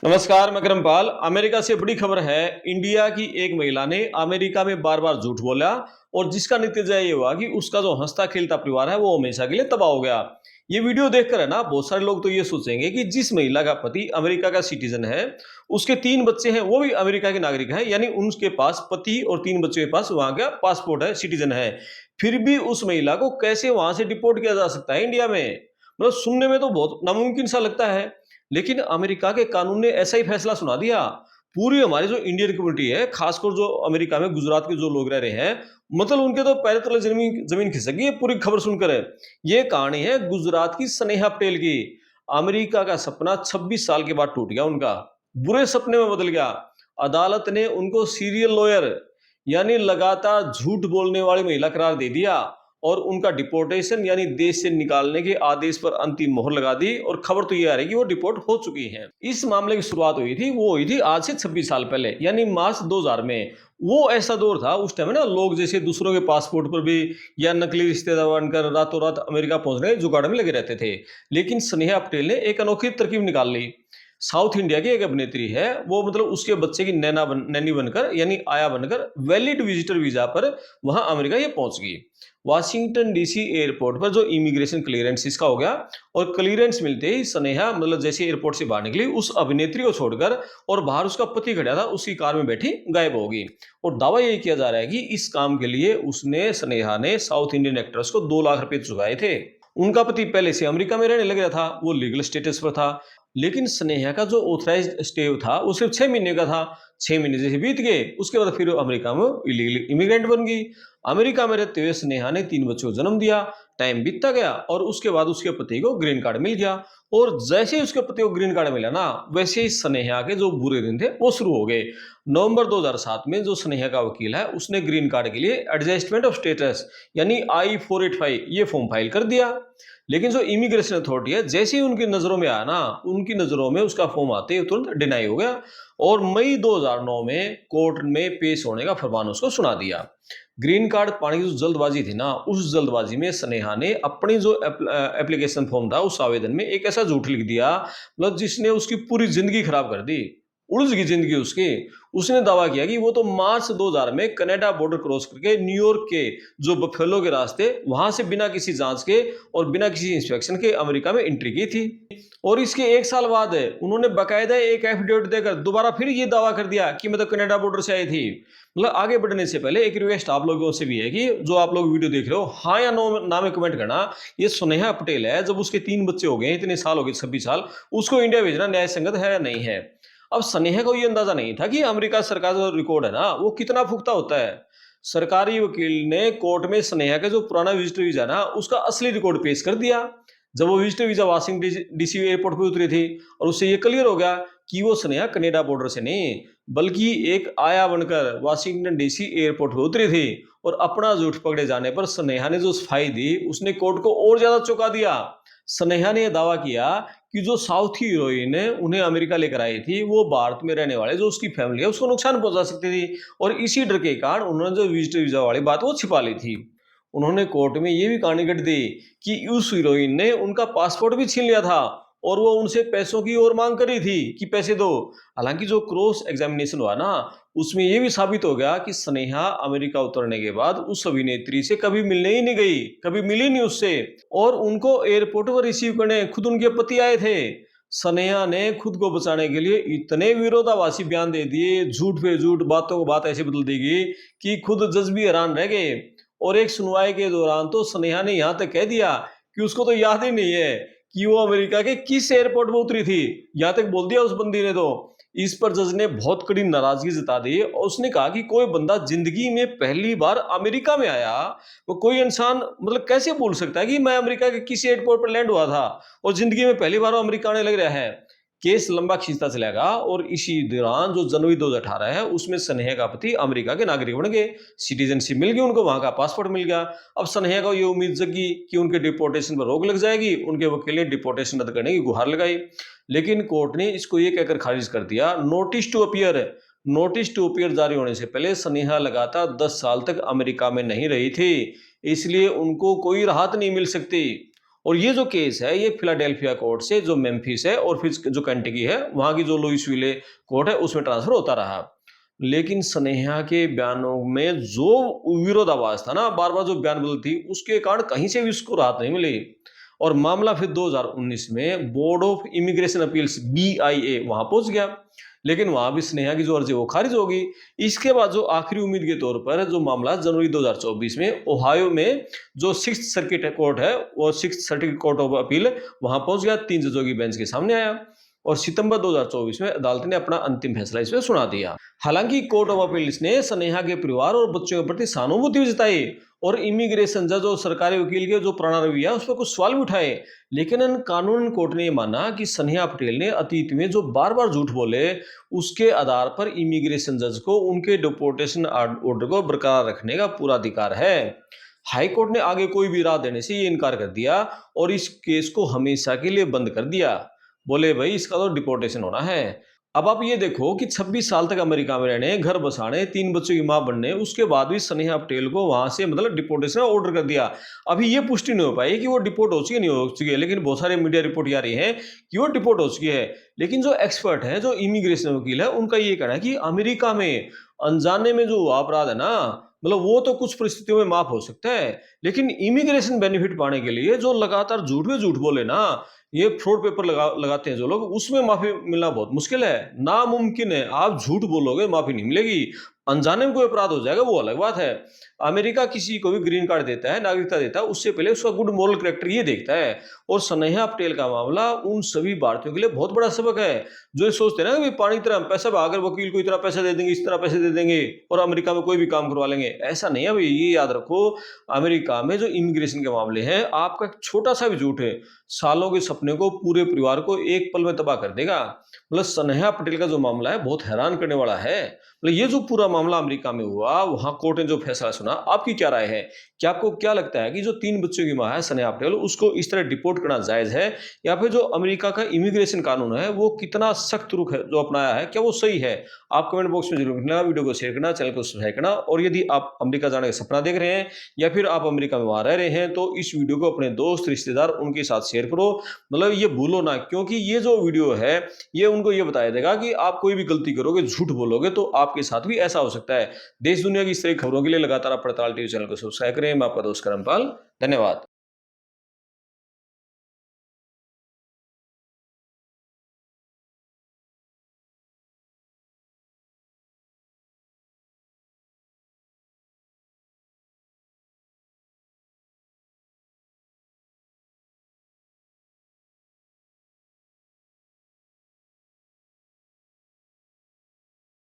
नमस्कार, मैं करमपाल। अमेरिका से बड़ी खबर है। इंडिया की एक महिला ने अमेरिका में बार बार झूठ बोला और जिसका नतीजा ये हुआ कि उसका जो हंसता खेलता परिवार है वो हमेशा के लिए तबाह हो गया। ये वीडियो देखकर है ना, बहुत सारे लोग तो ये सोचेंगे कि जिस महिला का पति अमेरिका का सिटीजन है, उसके 3 बच्चे हैं, वो भी अमेरिका के नागरिक है, यानी उनके पास पति और 3 बच्चों के पास वहां का पासपोर्ट है, सिटीजन है, फिर भी उस महिला को कैसे वहां से डिपोर्ट किया जा सकता है इंडिया में। मतलब सुनने में तो बहुत नामुमकिन सा लगता है, लेकिन अमेरिका के कानून ने ऐसा ही फैसला सुना दिया। पूरी हमारी जो इंडियन कम्युनिटी है, खासकर जो अमेरिका में गुजरात के जो लोग रह रहे हैं, मतलब उनके तो पैर तले जमीन जमीन खिसक गई है पूरी खबर सुनकर। ये कहानी है गुजरात की स्नेहा पटेल की। अमेरिका का सपना 26 साल के बाद टूट गया उनका, बुरे सपने में बदल गया। अदालत ने उनको सीरियल लॉयर, यानी लगातार झूठ बोलने वाली महिला करार दे दिया और उनका डिपोर्टेशन यानी देश से निकालने के आदेश पर अंतिम मोहर लगा दी। और खबर तो ये आ रही है कि वो डिपोर्ट हो चुकी हैं। इस मामले की शुरुआत हुई थी आज से 26 साल पहले, यानी मार्च 2000 में। वो ऐसा दौर था उस टाइम ना, लोग जैसे दूसरों के पासपोर्ट पर भी या नकली रिश्तेदार बनकर रातों रात अमेरिका पहुंचने जुगाड़ में लगे रहते थे। लेकिन स्नेहा पटेल ने एक अनोखी तरकीब निकाल ली। साउथ इंडिया की एक अभिनेत्री है, वो मतलब उसके बच्चे की नैनी बनकर, यानी आया बनकर, वैलिड विजिटर वीजा पर वहां अमेरिका ये पहुंच गई। वाशिंगटन डीसी एयरपोर्ट पर जो इमिग्रेशन क्लियरेंस इसका हो गया, और क्लियरेंस मिलते ही स्नेहा मतलब जैसे एयरपोर्ट से बाहर निकली, उस अभिनेत्री को छोड़कर, और बाहर उसका पति खड़ा था उसकी कार में बैठी, गायब हो गई। और दावा यही किया जा रहा है कि इस काम के लिए स्नेहा ने साउथ इंडियन एक्ट्रेस को 2 लाख रुपए चुकाए थे। उनका पति पहले से अमेरिका में रहने लग गया था, वो लीगल स्टेटस पर था। लेकिन स्नेहा का जो ऑथराइज्ड स्टे था वो सिर्फ 6 महीने का था। 6 महीने जैसे बीत गए, उसके बाद फिर अमेरिका में इलीगल इमिग्रेंट बन गई। अमेरिका में रहते हुए स्नेहा ने 3 बच्चों को जन्म दिया। टाइम बीतता गया और उसके बाद उसके पति को ग्रीन कार्ड मिल गया। और जैसे ही उसके पति को ग्रीन कार्ड मिला ना, वैसे ही स्नेहा के जो बुरे दिन थे वो शुरू हो गए। नवंबर 2007 में जो स्नेहा का वकील है, उसने ग्रीन कार्ड के लिए एडजस्टमेंट ऑफ स्टेटस यानी I-485 ये फॉर्म फाइल कर दिया। लेकिन जो इमिग्रेशन अथॉरिटी है, जैसे ही उनकी नजरों में आया ना, उनकी नजरों में उसका फॉर्म आते ही तुरंत डिनाई हो गया। और मई 2009 में कोर्ट में पेश होने का फरमान उसको सुना दिया। ग्रीन कार्ड पाने की जो जल्दबाजी थी ना, उस जल्दबाजी में स्नेहा ने अपनी जो एप्लीकेशन फॉर्म था, उस आवेदन में एक ऐसा झूठ लिख दिया, मतलब जिसने उसकी पूरी जिंदगी खराब कर दी, उलझ गई जिंदगी उसकी। उसने दावा किया कि वो तो मार्च 2000 में कनाडा बॉर्डर क्रॉस करके न्यूयॉर्क के जो बफेलो के रास्ते, वहां से बिना किसी जांच के और बिना किसी इंस्पेक्शन के अमेरिका में एंट्री की थी। और इसके 1 साल बाद उन्होंने बाकायदा एक एफिडेविट देकर दोबारा फिर ये दावा कर दिया कि मैं तो कनाडा बॉर्डर से आई थी। मतलब आगे बढ़ने से पहले एक रिक्वेस्ट आप लोगों से भी है कि जो आप लोग वीडियो देख रहे हो, हाँ या नो ना में कमेंट करना। ये स्नेहा पटेल है, जब उसके 3 बच्चे हो गए, इतने साल हो गए 26 साल, उसको इंडिया भेजना न्याय संगत है या नहीं है। अब स्नेहा को ये अंदाजा नहीं था कि अमेरिका सरकार का जो रिकॉर्ड है ना, वो कितना पुख्ता होता है। सरकारी वकील ने कोर्ट में स्नेहा का जो पुराना विजिटर वीजा ना, उसका असली रिकॉर्ड पेश कर दिया। जब वो visitor visa Washington DC airport पे उतरी थी, और उससे ये क्लियर हो गया कि वो स्नेहा कनाडा बॉर्डर से नहीं, बल्कि एक आया बनकर वाशिंगटन डीसी एयरपोर्ट पे उतरी थी। और अपना झूठ पकड़े जाने पर स्नेहा ने जो सफाई दी, उसने कोर्ट को और ज्यादा चौंका दिया। स्नेहा ने यह दावा किया कि जो साउथ की हीरोइन उन्हें अमेरिका लेकर आई थी, वो भारत में रहने वाले जो उसकी फैमिली है उसको नुकसान पहुंचा सकती थी, और इसी डर के कारण उन्होंने जो विजिटर वीजा वाली बात वो छिपा ली थी। उन्होंने कोर्ट में ये भी कहानी गढ़ दी कि उस हीरोइन ने उनका पासपोर्ट भी छीन लिया था, और वो उनसे पैसों की और मांग करी थी कि पैसे दो। हालांकि जो क्रॉस एग्जामिनेशन हुआ ना, उसमें यह भी साबित हो गया कि स्नेहा अमेरिका उतरने के बाद उस अभिनेत्री से कभी मिलने ही नहीं गई, कभी मिली नहीं उससे। और उनको एयरपोर्ट पर रिसीव करने खुद उनके पति आए थे। स्नेहा ने खुद को बचाने के लिए इतने विरोधाभासी बयान दे दिए, झूठ पे झूठ, बातों को बात ऐसे बदल दी गई कि खुद जज भी हैरान रह गए। और एक सुनवाई के दौरान तो स्नेहा ने यहां तक कह दिया कि उसको तो याद ही नहीं है कि वो अमेरिका के किस एयरपोर्ट में उतरी थी, यहां तक बोल दिया उस बंदी ने तो। इस पर जज ने बहुत कड़ी नाराजगी जता दी, और उसने कहा कि कोई बंदा जिंदगी में पहली बार अमेरिका में आया, वो कोई इंसान मतलब कैसे बोल सकता है कि मैं अमेरिका के किसी एयरपोर्ट पर लैंड हुआ था और जिंदगी में पहली बार वो अमेरिका आने लग रहा है। केस लंबा खींचता चलेगा, और इसी दौरान जो जनवरी 2018 है, उसमें स्नेहा का पति अमेरिका के नागरिक बन गए, सिटीजनशिप मिल गई उनको, वहां का पासपोर्ट मिल गया। अब स्नेहा को ये उम्मीद जगी कि उनके डिपोर्टेशन पर रोक लग जाएगी। उनके वकील ने डिपोर्टेशन रद्द करने की गुहार लगाई, लेकिन कोर्ट ने इसको ये कहकर खारिज कर दिया, नोटिस टू अपियर जारी होने से पहले स्नेहा लगातार 10 साल तक अमेरिका में नहीं रही थी, इसलिए उनको कोई राहत नहीं मिल सकती। और ये जो केस है ये फिलाडेल्फिया कोर्ट से जो मेम्फिस है और फिर जो केंटकी है वहां की जो लुइसविले कोर्ट है उसमें ट्रांसफर होता रहा। लेकिन स्नेहा के बयानों में जो विरोधाभास था ना, बार बार जो बयान बदलती उसके कारण कहीं से भी उसको राहत नहीं मिली। और मामला फिर 2019 में board of immigration appeals BIA वहां पहुंच गया। लेकिन वहां भी स्नेहा की जो अर्जी वो खारिज होगी। इसके बाद जो आखिरी उम्मीद के तौर पर जो मामला जनवरी 2024 में ओहायो में जो 6th सर्किट कोर्ट है वो 6th circuit court of appeal वहां पहुंच गया, 3 जजों की बेंच के सामने आया और सितंबर 2024 में अदालत ने अपना अंतिम फैसला इसमें सुना दिया। हालांकि कोर्ट ऑफ अपील्स ने स्नेहा के परिवार और बच्चों के प्रति सहानुभूति भी जताई और इमिग्रेशन जज और सरकारी वकील के जो पुराना रवैया उस पर कुछ सवाल भी उठाए। लेकिन कानून कोर्ट ने माना कि स्नेहा पटेल ने अतीत में जो बार बार झूठ बोले उसके आधार पर इमिग्रेशन जज को उनके डिपोर्टेशन ऑर्डर को बरकरार रखने का पूरा अधिकार है। हाई कोर्ट ने आगे कोई भी राह देने से ये इनकार कर दिया और इस केस को हमेशा के लिए बंद कर दिया। बोले भाई इसका तो डिपोर्टेशन होना है। अब आप ये देखो कि 26 साल तक अमेरिका में रहने, घर बसाने, 3 बच्चों की मां बनने, उसके बाद भी स्नेहा पटेल को वहां से मतलब डिपोर्टेशन का ऑर्डर कर दिया। अभी ये पुष्टि नहीं हो पाई कि वो डिपोर्ट हो चुकी है नहीं हो चुकी है, लेकिन बहुत सारे मीडिया रिपोर्ट आ रही है कि वो डिपोर्ट हो चुकी है। लेकिन जो एक्सपर्ट है, जो इमिग्रेशन वकील है, उनका ये कहना है कि अमेरिका में अनजाने में जो अपराध है ना, मतलब वो तो कुछ परिस्थितियों में माफ हो सकता है, लेकिन इमिग्रेशन बेनिफिट पाने के लिए जो लगातार झूठ में झूठ बोले ना, ये फ्रॉड पेपर लगाते हैं जो लोग, उसमें माफी मिलना बहुत मुश्किल है, नामुमकिन है। आप झूठ बोलोगे माफी नहीं मिलेगी। अनजाने में कोई अपराध हो जाएगा वो अलग बात है। अमेरिका किसी को भी ग्रीन कार्ड देता है, नागरिकता देता है, उससे पहले उसका गुड मोरल कैरेक्टर ये देखता है। और स्नेहा पटेल का मामला उन सभी भारतीयों के लिए बहुत बड़ा सबक है जो ये सोचते हैं ना कि पानी की तरह हम पैसा बहाकर वकील को इतना पैसा दे देंगे, इस तरह पैसे दे देंगे और अमेरिका में कोई भी काम करवा लेंगे। ऐसा नहीं है भाई, ये याद रखो। अमेरिका में जो इमिग्रेशन के मामले हैं, आपका एक छोटा सा भी झूठ है सालों के सपने को, पूरे परिवार को एक पल में तबाह कर देगा। मतलब स्नेहा पटेल का जो मामला है बहुत हैरान करने वाला है। मतलब ये जो पूरा मामला अमेरिका में हुआ, वहां कोर्ट ने जो फैसला सुना, आपकी क्या राय है? क्या आपको क्या लगता है कि जो 3 बच्चों की मां है स्नेहा पटेल, उसको इस तरह डिपोर्ट करना जायज है, या फिर जो अमेरिका का इमिग्रेशन कानून है वो कितना सख्त रुख है जो अपनाया है, क्या वो सही है? आप कमेंट बॉक्स में जरूर लिखना, वीडियो को शेयर करना, चैनल को सब्सक्राइब करना। और यदि आप अमेरिका जाने का सपना देख रहे हैं या फिर आप अमेरिका में वहां रह रहे हैं तो इस वीडियो को अपने दोस्त, रिश्तेदार, उनके साथ शेयर करो। मतलब ये भूलो ना, क्योंकि ये जो वीडियो है ये उनको ये बताया देगा कि आप कोई भी गलती करोगे, झूठ बोलोगे तो आपके साथ भी ऐसा हो सकता है। देश दुनिया की इस तरह की खबरों के लिए लगातार आप पड़ताल टीवी चैनल को सब्सक्राइब करें। मैं आपका दोस्त करमपाल, धन्यवाद।